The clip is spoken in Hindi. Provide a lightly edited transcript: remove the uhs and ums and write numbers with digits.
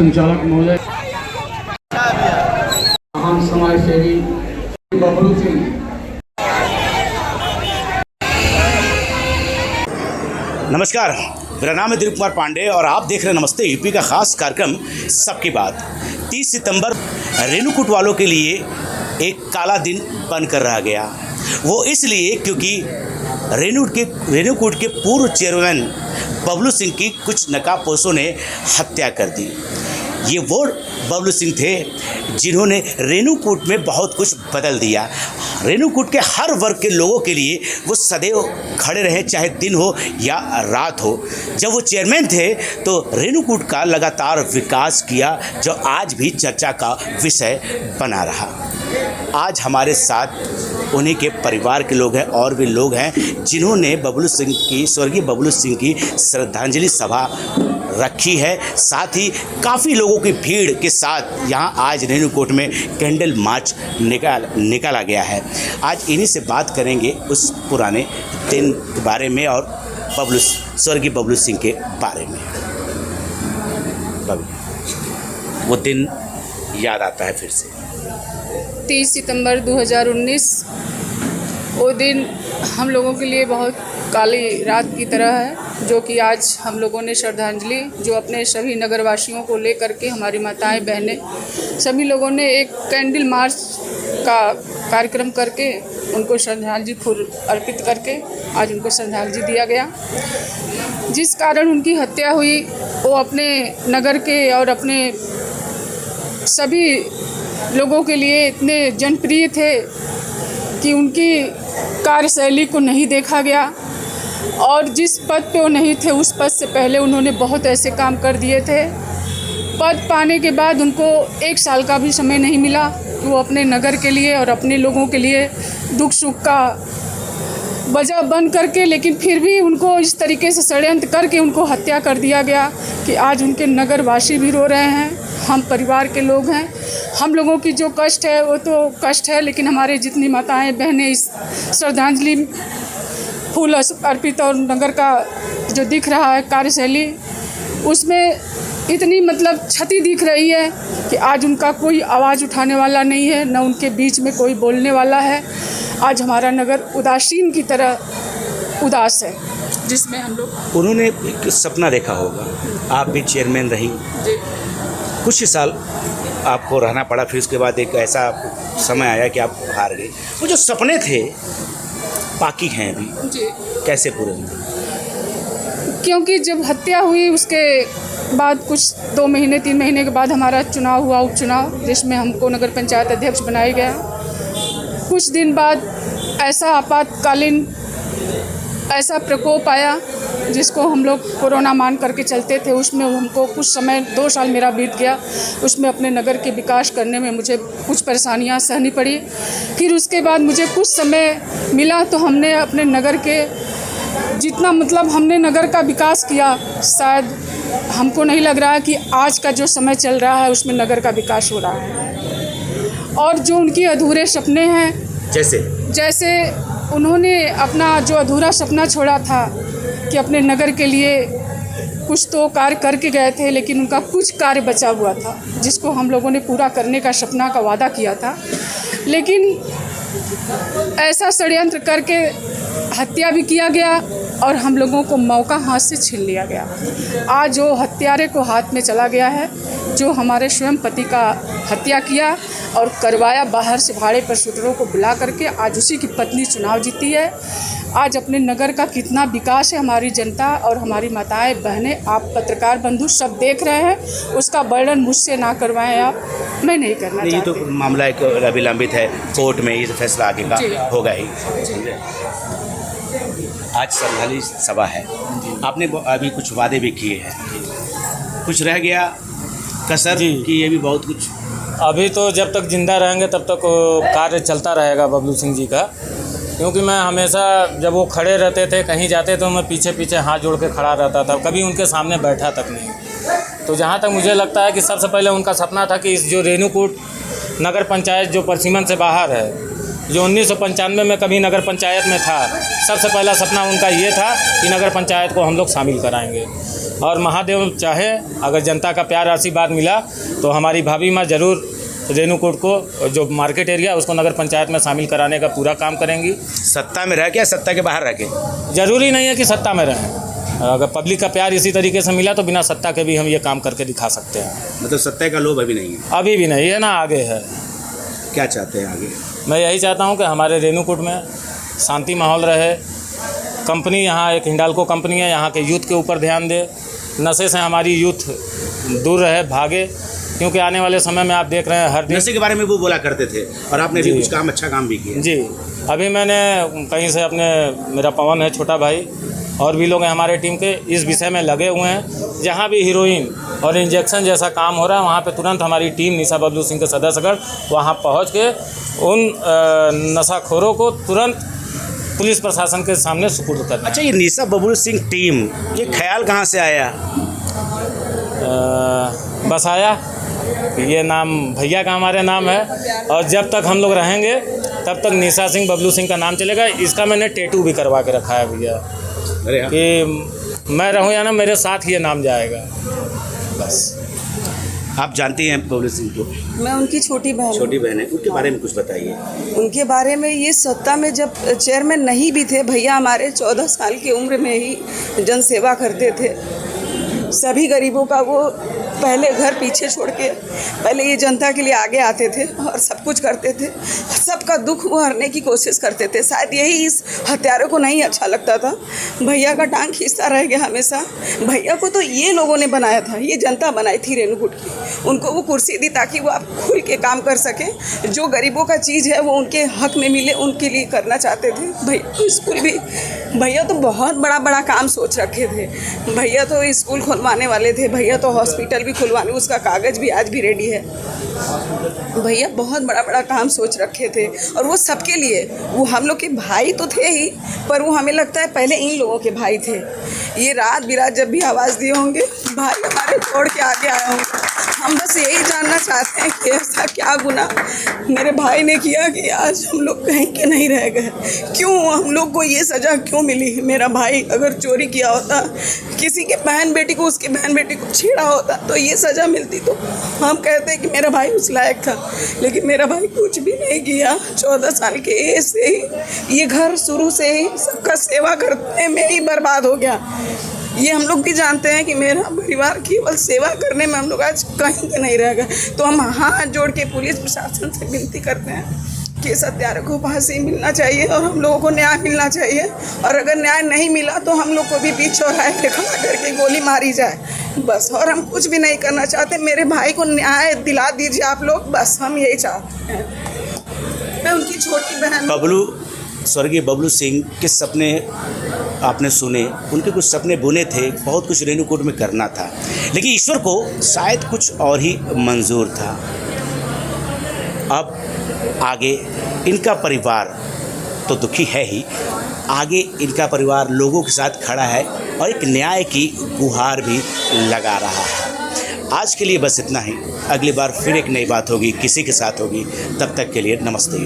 संचालक महोदय, महान समाज सेवी बबलू सिंह। नमस्कार, मेरा नाम है दिलीप कुमार पांडे और आप देख रहे हैं नमस्ते यूपी का खास कार्यक्रम सबकी बात। 30 सितंबर रेणुकूट वालों के लिए एक काला दिन बनकर रह गया। वो इसलिए क्योंकि रेणुकूट के पूर्व चेयरमैन बबलू सिंह की कुछ नकाबपोशों ने हत्या कर दी। ये वो बबलू सिंह थे जिन्होंने रेणुकूट में बहुत कुछ बदल दिया। रेणुकूट के हर वर्ग के लोगों के लिए वो सदैव खड़े रहे, चाहे दिन हो या रात हो। जब वो चेयरमैन थे तो रेणुकूट का लगातार विकास किया, जो आज भी चर्चा का विषय बना रहा। आज हमारे साथ उन्हीं के परिवार के लोग हैं और भी लोग हैं जिन्होंने स्वर्गीय बबलू सिंह की श्रद्धांजलि सभा रखी है। साथ ही काफ़ी लोगों की भीड़ के साथ यहाँ आज रेणुकूट में कैंडल मार्च निकाला गया है। आज इन्हीं से बात करेंगे उस पुराने दिन के बारे में और स्वर्गीय बबलू सिंह के बारे में। वो दिन याद आता है फिर से। 30 सितंबर 2019 वो दिन हम लोगों के लिए बहुत काली रात की तरह है, जो कि आज हम लोगों ने श्रद्धांजलि जो अपने सभी नगरवासियों को लेकर के, हमारी माताएं बहनें सभी लोगों ने एक कैंडल मार्च का कार्यक्रम करके उनको श्रद्धांजलि फूल अर्पित करके आज उनको श्रद्धांजलि दिया गया। जिस कारण उनकी हत्या हुई वो अपने नगर के और अपने सभी लोगों के लिए इतने जनप्रिय थे कि उनकी कार्यशैली को नहीं देखा गया और जिस पद पे वो नहीं थे उस पद से पहले उन्होंने बहुत ऐसे काम कर दिए थे। पद पाने के बाद उनको 1 साल का भी समय नहीं मिला कि वो अपने नगर के लिए और अपने लोगों के लिए दुख सुख का वजह बन करके, लेकिन फिर भी उनको इस तरीके से षड्यंत्र करके उनको हत्या कर दिया गया कि आज उनके नगरवासी भी रो रहे हैं। हम परिवार के लोग हैं, हम लोगों की जो कष्ट है वो तो कष्ट है, लेकिन हमारे जितनी माताएं बहनें इस श्रद्धांजलि फूल अर्पित और नगर का जो दिख रहा है कार्यशैली, उसमें इतनी मतलब क्षति दिख रही है कि आज उनका कोई आवाज़ उठाने वाला नहीं है, न उनके बीच में कोई बोलने वाला है। आज हमारा नगर उदासीन की तरह उदास है, जिसमें हम लोग। उन्होंने एक सपना देखा होगा, आप भी चेयरमैन रही, कुछ ही साल आपको रहना पड़ा, फिर उसके बाद एक ऐसा समय आया कि आप हार गए। वो जो सपने थे बाकी हैं अभी, कैसे पूरे हुए? क्योंकि जब हत्या हुई उसके बाद कुछ 2 महीने 3 महीने के बाद हमारा चुनाव हुआ, उपचुनाव, जिसमें हमको नगर पंचायत अध्यक्ष बनाया गया। कुछ दिन बाद ऐसा आपातकालीन ऐसा प्रकोप आया जिसको हम लोग कोरोना मान करके चलते थे। उसमें हमको कुछ समय 2 साल मेरा बीत गया, उसमें अपने नगर के विकास करने में मुझे कुछ परेशानियां सहनी पड़ी। फिर उसके बाद मुझे कुछ समय मिला तो हमने अपने नगर के जितना मतलब हमने नगर का विकास किया, शायद हमको नहीं लग रहा है कि आज का जो समय चल रहा है उसमें नगर का विकास हो रहा है। और जो उनकी अधूरे सपने हैं, जैसे उन्होंने अपना जो अधूरा सपना छोड़ा था कि अपने नगर के लिए कुछ तो कार्य करके गए थे, लेकिन उनका कुछ कार्य बचा हुआ था जिसको हम लोगों ने पूरा करने का सपना का वादा किया था, लेकिन ऐसा षड्यंत्र करके हत्या भी किया गया और हम लोगों को मौका हाथ से छीन लिया गया। आज जो हत्यारे को हाथ में चला गया है, जो हमारे स्वयं पति का हत्या किया और करवाया, बाहर से भाड़े पर शूटरों को बुला करके, आज उसी की पत्नी चुनाव जीती है। आज अपने नगर का कितना विकास है, हमारी जनता और हमारी माताएं बहनें, आप पत्रकार बंधु सब देख रहे हैं, उसका वर्णन मुझसे ना करवाएं आप, मैं नहीं करना चाहती। ये तो मामला एक अभी लंबित है, कोर्ट में ये फैसला आगे का होगा ही। आज श्रद्धांजलि सभा है, आपने अभी कुछ वादे भी किए हैं, कुछ रह गया कसर कि ये भी बहुत कुछ? अभी तो जब तक जिंदा रहेंगे तब तक कार्य चलता रहेगा बबलू सिंह जी का, क्योंकि मैं हमेशा जब वो खड़े रहते थे कहीं जाते तो मैं पीछे पीछे हाथ जोड़ के खड़ा रहता था, कभी उनके सामने बैठा तक नहीं। तो जहाँ तक मुझे लगता है कि सबसे पहले उनका सपना था कि इस जो रेणुकूट नगर पंचायत जो परसीमन से बाहर है, जो 1995 में कभी नगर पंचायत में था, सबसे पहला सपना उनका ये था कि नगर पंचायत को हम लोग शामिल कराएंगे। और महादेव चाहे अगर जनता का प्यार आशीर्वाद मिला तो हमारी भाभी माँ ज़रूर रेणुकूट को जो मार्केट एरिया उसको नगर पंचायत में शामिल कराने का पूरा काम करेंगी। सत्ता में रह के या सत्ता के बाहर रह के? ज़रूरी नहीं है कि सत्ता में रहें, अगर पब्लिक का प्यार इसी तरीके से मिला तो बिना सत्ता के भी हम ये काम करके दिखा सकते हैं। मतलब सत्ता का लोभ अभी नहीं है? अभी भी नहीं है ना, आगे है। क्या चाहते हैं आगे? मैं यही चाहता हूँ कि हमारे रेणुकूट में शांति माहौल रहे। कंपनी यहाँ एक हिंडाल्को कंपनी है, यहाँ के यूथ के ऊपर ध्यान दे, नशे से हमारी यूथ दूर रहे, भागे, क्योंकि आने वाले समय में आप देख रहे हैं हर दिन नशे के बारे में वो बोला करते थे और आपने भी कुछ काम, अच्छा काम भी किया। जी, अभी मैंने कहीं से अपने, मेरा पवन है छोटा भाई और भी लोग हैं हमारे टीम के, इस विषय में लगे हुए हैं। जहाँ भी हीरोइन और इंजेक्शन जैसा काम हो रहा है वहाँ पे तुरंत हमारी टीम निशा बबलू सिंह के सदस्यगण वहाँ पहुँच के उन नशाखोरों को तुरंत पुलिस प्रशासन के सामने सुपुर्द करना। अच्छा, ये निशा बबलू सिंह टीम, ये ख्याल कहाँ से आया? बस आया, ये नाम भैया का हमारे नाम है और जब तक हम लोग रहेंगे तब तक निशा सिंह बबलू सिंह का नाम चलेगा। इसका मैंने टैटू भी करवा के रखा है भैया, अरे कि मैं रहूँ या ना मेरे साथ ये नाम जाएगा। बस आप जानती हैं बबलू सिंह को? मैं उनकी छोटी बहन हूँ। छोटी बहन है, उनके बारे में कुछ बताइए। उनके बारे में ये सत्ता में जब चेयरमैन नहीं भी थे भैया, हमारे 14 साल की उम्र में ही जनसेवा करते थे। सभी गरीबों का वो पहले घर पीछे छोड़ के पहले ये जनता के लिए आगे आते थे और सब कुछ करते थे, सबका दुख वो हरने की कोशिश करते थे। शायद यही इस हत्यारों को नहीं अच्छा लगता था, भैया का टांग खींचता रह गया हमेशा। भैया को तो ये लोगों ने बनाया था, ये जनता बनाई थी रेणुकूट की, उनको वो कुर्सी दी ताकि वो आप खुल के काम कर सकें। जो गरीबों का चीज़ है वो उनके हक में मिले, उनके लिए करना चाहते थे। भैया तो स्कूल भी, भैया तो बहुत बड़ा बड़ा काम सोच रखे थे। भैया तो स्कूल खुलवाने वाले थे, भैया तो हॉस्पिटल भी खुलवाने, उसका कागज़ भी आज भी रेडी है। भैया बहुत बड़ा बड़ा काम सोच रखे थे और वो सबके लिए, वो हम लोग के भाई तो थे ही, पर वो हमें लगता है पहले इन लोगों के भाई थे। ये रात बिरात जब भी आवाज़ दिए होंगे, भाई हमारे छोड़ के आगे आए होंगे। हम बस यही जानना चाहते हैं कि ऐसा क्या गुनाह मेरे भाई ने किया कि आज हम लोग कहीं के नहीं रह गए। क्यों हम लोग को ये सज़ा क्यों मिली? मेरा भाई अगर चोरी किया होता, किसी के बहन बेटी को, उसके बहन बेटी को छेड़ा होता तो ये सज़ा मिलती, तो हम कहते हैं कि मेरा भाई उस लायक था। लेकिन मेरा भाई कुछ भी नहीं किया। 14 साल के एज से ही ये घर शुरू से ही सबका सेवा करने में ही बर्बाद हो गया। ये हम लोग भी जानते हैं कि मेरा परिवार केवल सेवा करने में हम लोग आज कहीं के नहीं रह गए। तो हम हाथ जोड़ के पुलिस प्रशासन से विनती करते हैं कि सत्याग्रह को फांसी मिलना चाहिए और हम लोगों को न्याय मिलना चाहिए। और अगर न्याय नहीं मिला तो हम लोग को भी बीच चौराहे पे खड़ा करके गोली मारी जाए, बस। और हम कुछ भी नहीं करना चाहते, मेरे भाई को न्याय दिला दीजिए आप लोग, बस हम यही चाहते हैं। मैं उनकी छोटी बहन। बबलू, स्वर्गीय बबलू सिंह के सपने आपने सुने, उनके कुछ सपने बुने थे, बहुत कुछ रेणुकूट में करना था, लेकिन ईश्वर को शायद कुछ और ही मंजूर था। अब आगे इनका परिवार तो दुखी है ही, आगे इनका परिवार लोगों के साथ खड़ा है और एक न्याय की गुहार भी लगा रहा है। आज के लिए बस इतना ही, अगली बार फिर एक नई बात होगी, किसी के साथ होगी। तब तक के लिए नमस्ते।